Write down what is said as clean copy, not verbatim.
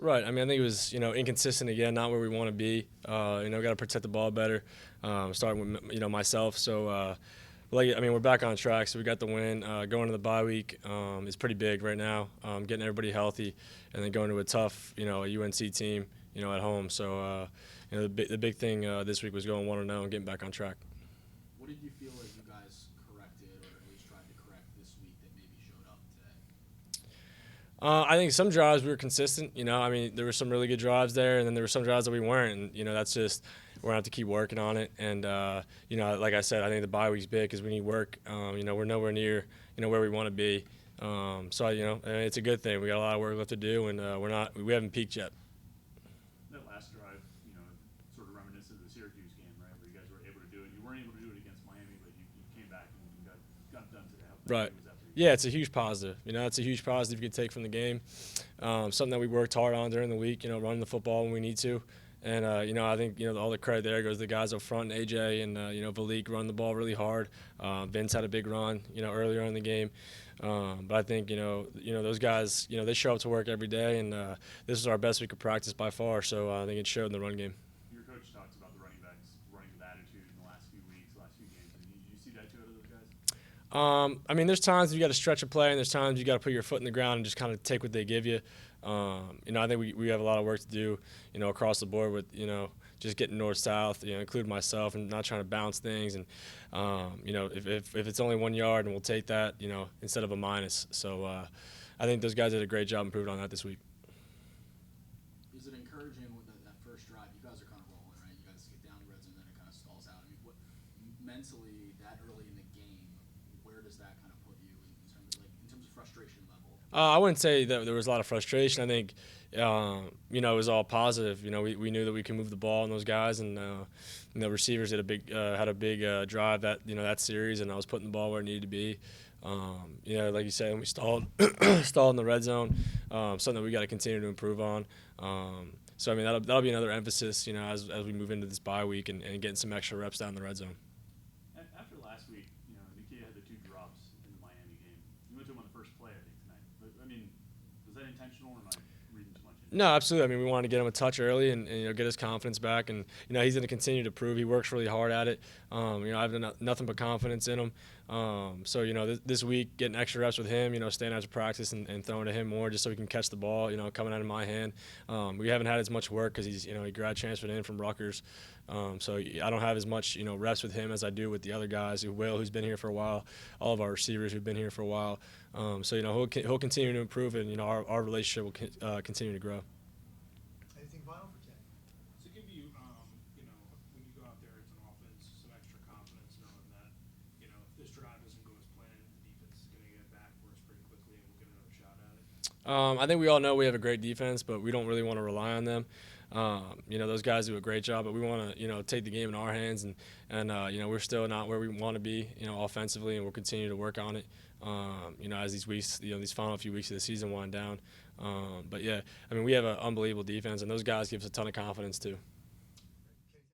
Right. I mean, I think it was, inconsistent again, not where we want to be. Got to protect the ball better, starting with, myself. So, we're back on track, so we got the win. Going to the bye week is pretty big right now, getting everybody healthy, and then going to a tough, a UNC team, at home. So, the big thing this week was going 1-0 and getting back on track. What did you feel like you guys corrected, or at least tried to correct this week that maybe showed up today? I think some drives we were consistent. There were some really good drives there, and then there were some drives that we weren't. And that's just we're gonna have to keep working on it. And like I said, I think the bye week's big because we need work. We're nowhere near where we want to be. It's a good thing. We got a lot of work left to do, and we haven't peaked yet. That last drive, sort of reminiscent of the Syracuse game, right, where you guys were able to do it. You weren't able to do it against Miami, but you came back and you got done today. Right. Yeah, it's a huge positive. It's a huge positive you could take from the game. Something that we worked hard on during the week, running the football when we need to. And, I think, all the credit there goes to the guys up front, AJ and, Valik run the ball really hard. Vince had a big run, earlier in the game. But I think, those guys, they show up to work every day, and this is our best week of practice by far. So I think it showed in the run game. Your coach talks about the running backs running with attitude in the last few weeks, last few games. And you see that too out of those guys? There's times you got to stretch a play, and there's times you got to put your foot in the ground and just kind of take what they give you. I think we have a lot of work to do, across the board with, just getting north-south, including myself, and not trying to bounce things. And, if it's only 1 yard, and we'll take that, instead of a minus. So I think those guys did a great job improving on that this week. Is it encouraging with that first drive? You guys are kind of rolling, right? You guys get down the red zone, and then it kind of stalls out. What mentally that early in the game, where does that kind of put you in terms of frustration level? I wouldn't say that there was a lot of frustration. I think, it was all positive. We knew that we can move the ball on those guys, and receivers had a big drive that series, and I was putting the ball where it needed to be. Like you said, we stalled in the red zone, something that we got to continue to improve on. That'll be another emphasis, as we move into this bye week and getting some extra reps down in the red zone. After last week, Nikia had the 2 drops in the Miami game. You went to him on the first play, I think, tonight. But, was that intentional, or am I reading too much into it? No, absolutely. We wanted to get him a touch early and get his confidence back. And, he's going to continue to prove. He works really hard at it. I have nothing but confidence in him. This week, getting extra reps with him, staying after practice and throwing to him more just so he can catch the ball, coming out of my hand. We haven't had as much work because he grad transferred in from Rutgers. So I don't have as much, reps with him as I do with the other guys. Will, who's been here for a while, all of our receivers who've been here for a while. He'll continue to improve, and our relationship will continue to grow. Anything final for Ken? To give you, when you go out there as an offense, some extra confidence, knowing that, if this drive doesn't go as planned, the defense is going to get back for us pretty quickly, and we'll get another shot at it. I think we all know we have a great defense, but we don't really want to rely on them. Those guys do a great job, but we want to, take the game in our hands, and we're still not where we want to be, offensively, and we'll continue to work on it, as these weeks, these final few weeks of the season wind down. We have an unbelievable defense, and those guys give us a ton of confidence too.